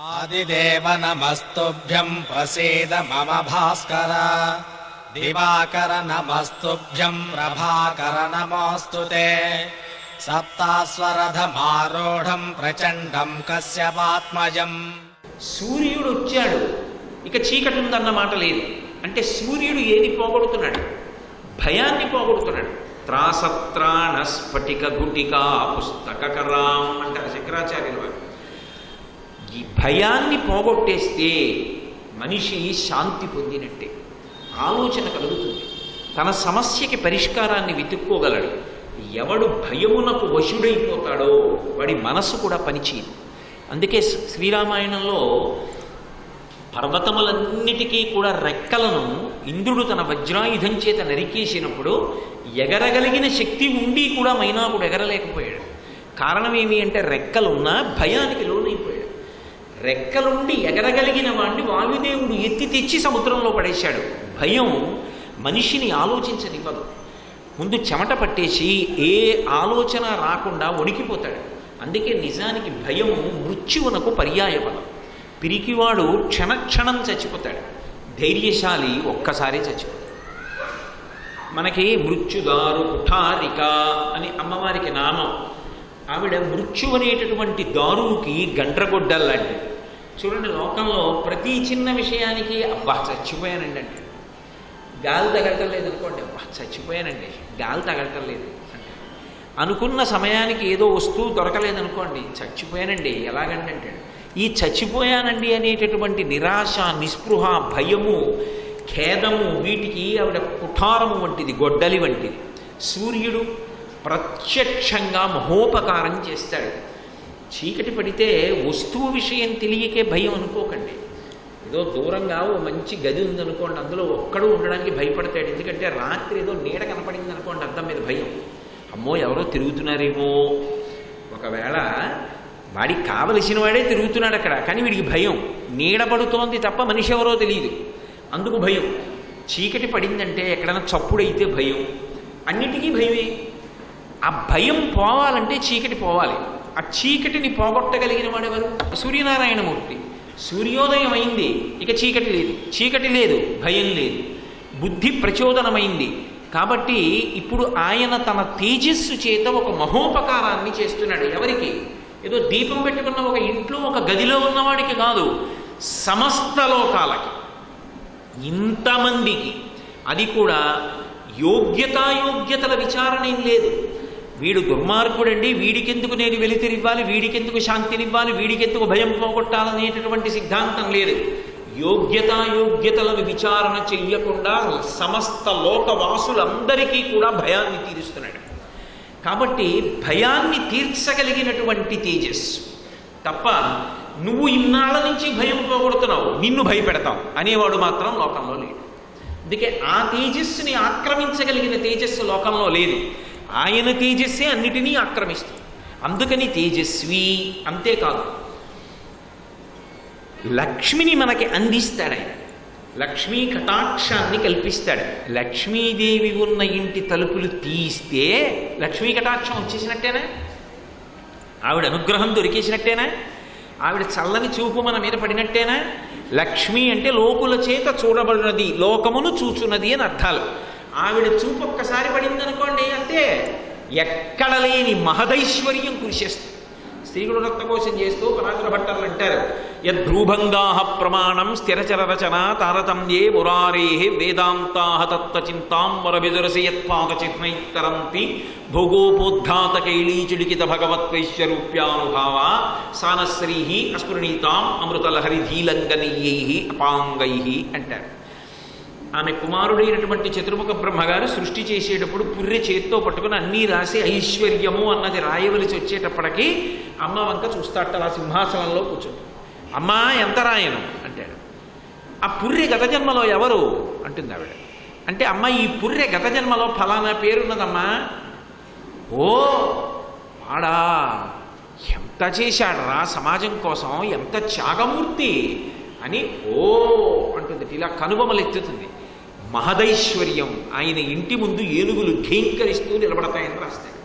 ఆదిదేవ నమస్తుభ్యం ప్రసీద మమ భాస్కర. దివాకర నమస్తుభ్యం ప్రభాకర నమోస్తుతే. సప్తాస్వరథమారూఢం ప్రచండం కశ్యపాత్మజం. సూర్యుడు వచ్చాడు, ఇక చీకటి ఉందన్నమాట లేదు. అంటే సూర్యుడు ఏది పోగొడుతున్నాడు? భయాన్ని పోగొడుతున్నాడు. త్రాసత్రాణ స్ఫటిక గుటికా పుస్తకరాం అంటారు శంకరాచార్యుల వారు. ఈ భయాన్ని పోగొట్టేస్తే మనిషి శాంతి పొందినట్టే, ఆలోచన కలుగుతుంది, తన సమస్యకి పరిష్కారాన్ని వెతుక్కోగలడు. ఎవడు భయమునకు వశుడైపోతాడో వాడి మనసు కూడా పనిచేయదు. అందుకే శ్రీరామాయణంలో పర్వతములన్నిటికీ కూడా రెక్కలను ఇంద్రుడు తన వజ్రాయుధం చేత నరికేసినప్పుడు ఎగరగలిగిన శక్తి ఉండి కూడా మైనాకుడు ఎగరలేకపోయాడు. కారణం ఏమి అంటే రెక్కలున్నా భయానికి లోనైపోయాడు. రెక్కలుండి ఎగరగలిగిన వాడిని వాయుదేవుడు ఎత్తి తెచ్చి సముద్రంలో పడేశాడు. భయం మనిషిని ఆలోచించనివ్వదు. ముందు చెమట పట్టేసి ఏ ఆలోచన రాకుండా వణికిపోతాడు. అందుకే నిజానికి భయము మృత్యువునకు పర్యాయపదం. పిరికివాడు క్షణక్షణం చచ్చిపోతాడు, ధైర్యశాలి ఒక్కసారి చచ్చిపోతాడు. మనకి మృత్యుదారు కుఠారిక అని అమ్మవారికి నామం. ఆవిడ మృత్యు అనేటటువంటి దారువుకి గండ్రగొడ్డల్లాంటి. చూడండి, లోకంలో ప్రతి చిన్న విషయానికి అబ్బా చచ్చిపోయానండి అంటే, గాలి తగలటం లేదనుకోండి, అబ్బా చచ్చిపోయానండి గాలి తగలటం లేదు అంటే, అనుకున్న సమయానికి ఏదో వస్తువు దొరకలేదనుకోండి, చచ్చిపోయానండి ఎలాగండి అంటాడు. ఈ చచ్చిపోయానండి అనేటటువంటి నిరాశ, నిస్పృహ, భయము, ఖేదము, వీటికి ఆవిడ కుఠారము వంటిది, గొడ్డలి వంటిది. సూర్యుడు ప్రత్యక్షంగా మహోపకారం చేస్తాడు. చీకటి పడితే వస్తువు విషయం తెలియకే భయం అనుకోకండి. ఏదో దూరంగా ఓ మంచి గది ఉందనుకోండి, అందులో ఒక్కడు ఉండడానికి భయపడతాడు. ఎందుకంటే రాత్రి ఏదో నీడ కనపడింది అనుకోండి, అద్దం మీద భయం, అమ్మో ఎవరో తిరుగుతున్నారేమో. ఒకవేళ వాడికి కావలసిన వాడే తిరుగుతున్నాడు అక్కడ, కానీ వీడికి భయం, నీడ పడుతోంది తప్ప మనిషి ఎవరో తెలియదు, అందుకు భయం. చీకటి పడిందంటే ఎక్కడైనా చప్పుడైతే భయం, అన్నిటికీ భయమే. ఆ భయం పోవాలంటే చీకటి పోవాలి. ఆ చీకటిని పోగొట్టగలిగిన వాడెవరు? సూర్యనారాయణమూర్తి. సూర్యోదయం అయింది, ఇక చీకటి లేదు, చీకటి లేదు, భయం లేదు, బుద్ధి ప్రచోదనమైంది. కాబట్టి ఇప్పుడు ఆయన తన తేజస్సు చేత ఒక మహోపకారాన్ని చేస్తున్నాడు. ఎవరికి? ఏదో దీపం పెట్టుకున్న ఒక ఇంట్లో ఒక గదిలో ఉన్నవాడికి కాదు, సమస్త లోకాలకి, ఇంతమందికి. అది కూడా యోగ్యతాయోగ్యతల విచారణ ఏం లేదు. వీడు దుర్మార్గుడండి, వీడికెందుకు నేను వెలితిరివ్వాలి, వీడికెందుకు శాంతినివ్వాలి, వీడికెందుకు భయం పోగొట్టాలనేటటువంటి సిద్ధాంతం లేదు. యోగ్యతాయోగ్యతలను విచారణ చెయ్యకుండా సమస్త లోకవాసులందరికీ కూడా భయాన్ని తీరుస్తున్నాడు. కాబట్టి భయాన్ని తీర్చగలిగినటువంటి తేజస్సు తప్ప నువ్వు ఇన్నాళ్ళ నుంచి భయం పోగొడుతున్నావు, నిన్ను భయపెడతావు అనేవాడు మాత్రం లోకంలో లేడు. అందుకే ఆ తేజస్సుని ఆక్రమించగలిగిన తేజస్సు లోకంలో లేదు. ఆయన తేజస్సే అన్నిటినీ ఆక్రమిస్తుంది. అందుకని తేజస్వి. అంతేకాదు, లక్ష్మిని మనకి అందిస్తాడు ఆయన. లక్ష్మీ కటాక్షాన్ని కల్పిస్తాడు. లక్ష్మీదేవి ఉన్న ఇంటి తలుపులు తీస్తే లక్ష్మీ కటాక్షం వచ్చేసినట్టేనా? ఆవిడ అనుగ్రహం దొరికేసినట్టేనా? ఆవిడ చల్లని చూపు మన మీద పడినట్టేనా? లక్ష్మి అంటే లోకుల చేత చూడబడినది, లోకమును చూచున్నది అని అర్థాలు. ఆవిడ చూపు ఒక్కసారి పడిందనుకోండి, అంతే, ఎక్కడ లేని మహదైశ్వర్యం కురిసేస్తుంది. శ్రీగుడు రత్నకోశం చేస్తూ పరాకుల భట్టలు అంటారు, యద్భ్రూభంగా ప్రమాణం స్థిరచర రచన తారతమ్యే మురారే వేదాంతా తత్వచింతాం వరవిదురసి యత్పాక చిహ్నైతరంతి భోగోపోద్ఘాత కైళీచుడికిత భగవత్వైశ్వరూప్యానుభావ సానశ్రీ అస్ఫురణీతాం అమృతలహరిధీలంగనీయై అపాంగై అంటారు. ఆమె కుమారుడైనటువంటి చతుర్ముఖ బ్రహ్మగారు సృష్టి చేసేటప్పుడు పుర్రె చేత్తో పట్టుకుని అన్నీ రాసి ఐశ్వర్యము అన్నది రాయవలసి వచ్చేటప్పటికీ అమ్మ వంక చూస్తాట, అలా సింహాసనంలో కూర్చుంది. అమ్మా ఎంత రాయను అంటాడు. ఆ పుర్రె గత జన్మలో ఎవరు అంటుంది ఆవిడ. అంటే అమ్మ ఈ పుర్రె గత జన్మలో ఫలానా పేరున్నదమ్మా. ఓ వాడా ఎంత చేశాడరా సమాజం కోసం, ఎంత త్యాగమూర్తి అని ఓ అంటుంది. ఇలా కనుబొమలెత్తుతుంది. మహదైశ్వర్యం. ఆయన ఇంటి ముందు ఏనుగులు ఘేంకరిస్తూ నిలబడతాయని రాస్తాడు.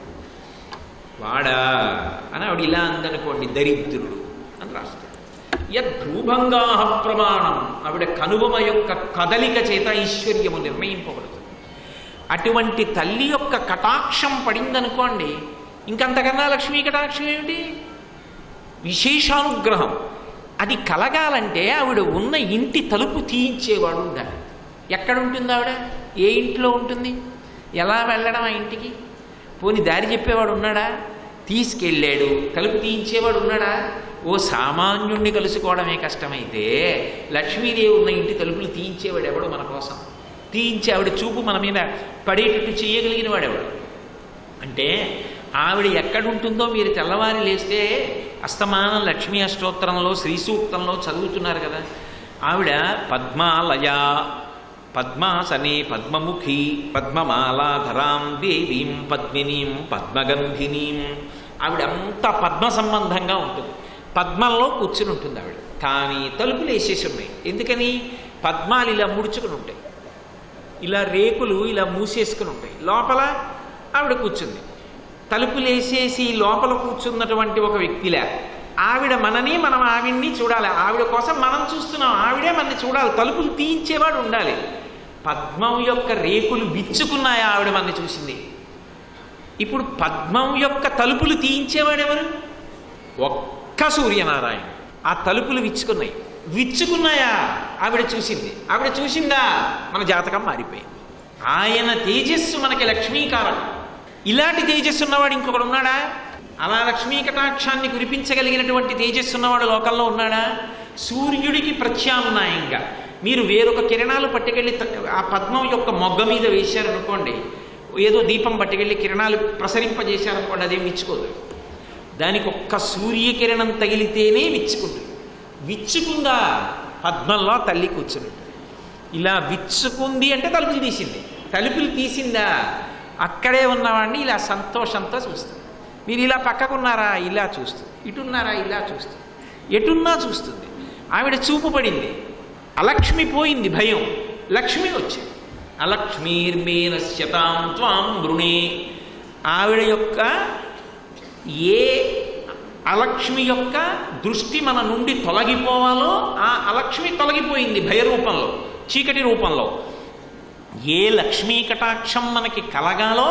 వాడా అని ఆవిడ ఇలా అందనుకోండి, దరిద్రుడు అని రాస్తాడు. యద్భ్రూభంగా ప్రమాణం. ఆవిడ కనుబొమ యొక్క కదలిక చేత ఐశ్వర్యము నిర్ణయింపబడుతుంది. అటువంటి తల్లి యొక్క కటాక్షం పడిందనుకోండి, ఇంకంతకన్నా లక్ష్మీ కటాక్షం ఏమిటి? విశేషానుగ్రహం. అది కలగాలంటే ఆవిడ ఉన్న ఇంటి తలుపు తీయించేవాడు ఉండాలి. ఎక్కడుంటుంది ఆవిడ? ఏ ఇంట్లో ఉంటుంది? ఎలా వెళ్ళడం ఆ ఇంటికి? పోని దారి చెప్పేవాడు ఉన్నాడా? తీసుకెళ్ళాడు, తలుపు తీయించేవాడు ఉన్నాడా? ఓ సామాన్యుణ్ణి కలుసుకోవడమే కష్టమైతే లక్ష్మీదేవి ఉన్న ఇంటి తలుపులు తీయించేవాడు ఎవడు మన కోసం? తీయించి ఆవిడ చూపు మన మీద పడేటట్టు చేయగలిగిన వాడెవడు? అంటే ఆవిడ ఎక్కడుంటుందో మీరు తెల్లవారి లేస్తే అస్తమానం లక్ష్మీ అష్టోత్తరంలో శ్రీ సూక్తంలో చదువుతున్నారు కదా. ఆవిడ పద్మాలయ, పద్మాసనే పద్మముఖి, పద్మమాలాధరాం దేవీం పద్మినీం పద్మగంధినీం. ఆవిడ అంతా పద్మ సంబంధంగా ఉంటుంది. పద్మంలో కూర్చుని ఉంటుంది ఆవిడ. కానీ తలుపులు వేసేసి ఉన్నాయి. ఎందుకని? పద్మాలు ఇలా ముడుచుకుని ఉంటాయి, ఇలా రేకులు ఇలా మూసేసుకుని ఉంటాయి. లోపల ఆవిడ కూర్చుంది. తలుపులు వేసేసి లోపల కూర్చున్నటువంటి ఒక వ్యక్తిలా ఆవిడ మనని, మనం ఆవిడ్ని చూడాలి. ఆవిడ కోసం మనం చూస్తున్నాం, ఆవిడే మనని చూడాలి. తలుపులు తీయించేవాడు ఉండాలి. పద్మం యొక్క రేకులు విచ్చుకున్నాయా? ఆవిడ మనని చూసింది. ఇప్పుడు పద్మం యొక్క తలుపులు తీయించేవాడెవరు? ఒక్క సూర్యనారాయణ. ఆ తలుపులు విచ్చుకున్నాయి. విచ్చుకున్నాయా? ఆవిడ చూసింది. ఆవిడ చూసిందా? మన జాతకం మారిపోయింది. ఆయన తేజస్సు మనకి లక్ష్మీకారకం. ఇలాంటి తేజస్సు ఉన్నవాడు ఇంకొకడు ఉన్నాడా? అలా లక్ష్మీ కటాక్షాన్ని కురిపించగలిగినటువంటి తేజస్సు ఉన్నవాడు లోకంలో ఉన్నాడా? సూర్యుడికి ప్రత్యామ్నాయంగా మీరు వేరొక కిరణాలు పట్టుకెళ్ళి ఆ పద్మం యొక్క మొగ్గ మీద వేశారనుకోండి, ఏదో దీపం పట్టుకెళ్ళి కిరణాలు ప్రసరింపజేశారనుకోండి, అదేం విచ్చుకోదు. దానికి ఒక్క సూర్యకిరణం తగిలితేనే విచ్చుకుంటుంది. విచ్చుకుందా? పద్మంలో తల్లి కూర్చుని ఇలా విచ్చుకుంది అంటే తలుపులు తీసింది. తలుపులు తీసిందా? అక్కడే ఉన్నవాడిని ఇలా సంతోషంతో చూస్తుంది. మీరు ఇలా పక్కకున్నారా? ఇలా చూస్తుంది. ఇటున్నారా? ఇలా చూస్తుంది. ఎటున్నా చూస్తుంది. ఆవిడ చూపు పడింది. అలక్ష్మి పోయింది, భయం. లక్ష్మి వచ్చింది. అలక్ష్మీర్మేనశ్యతాం త్వాం వృణే. ఆవిడ యొక్క ఏ అలక్ష్మి యొక్క దృష్టి మన నుండి తొలగిపోవాలో ఆ అలక్ష్మి తొలగిపోయింది భయరూపంలో, చీకటి రూపంలో. ఏ లక్ష్మీ కటాక్షం మనకి కలగాలో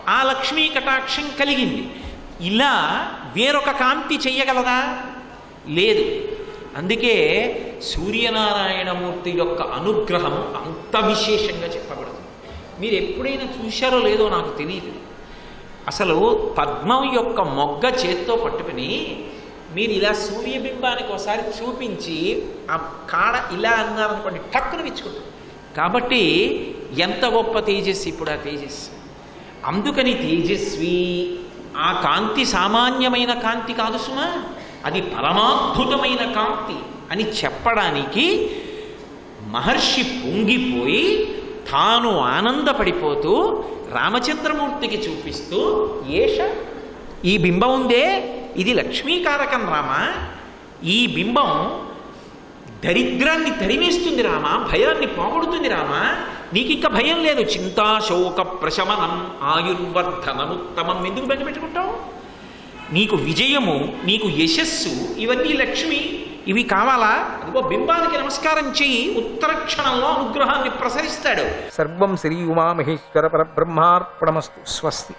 ఆ లక్ష్మీ కటాక్షం కలిగింది. ఇలా వేరొక కాంతి చెయ్యగలదా? లేదు. అందుకే సూర్యనారాయణమూర్తి యొక్క అనుగ్రహము అంత విశేషంగా చెప్పబడుతుంది. మీరు ఎప్పుడైనా చూశారో లేదో నాకు తెలియదు. అసలు పద్మం యొక్క మొగ్గ చేత్తో పట్టుకుని మీరు ఇలా సూర్యబింబానికి ఒకసారి చూపించి ఆ కాడ ఇలా అన్నారనుకోండి, టక్కున విచ్చుకుంటుంది. కాబట్టి ఎంత గొప్ప తేజస్సు ఇప్పుడు ఆ తేజస్సు. అందుకని తేజస్వి ఆ కాంతి సామాన్యమైన కాంతి కాదు సుమా, అది పరమాద్భుతమైన కాంతి అని చెప్పడానికి మహర్షి పొంగిపోయి తాను ఆనందపడిపోతూ రామచంద్రమూర్తికి చూపిస్తూ, ఏష ఈ బింబం ఉందే ఇది లక్ష్మీకారకం రామ. ఈ బింబం దరిద్రాన్ని తరిమేస్తుంది రామ, భయాన్ని పోగొడుతుంది రామ. నీకు ఇంకా భయం లేదు. చింతాశోక ప్రశమనం ఆయుర్వర్ధనముత్తమం. ఎందుకు బెంగ పెట్టుకుంటావు? నీకు విజయము, నీకు యశస్సు, ఇవన్నీ లక్ష్మి. ఇవి కావాలా? అదిగో బింబానికి నమస్కారం చెయ్యి, ఉత్తర క్షణంలో అనుగ్రహాన్ని ప్రసరిస్తాడు. సర్వం శ్రీ ఉమామహేశ్వర పరబ్రహ్మార్పణమస్తు. స్వస్తి.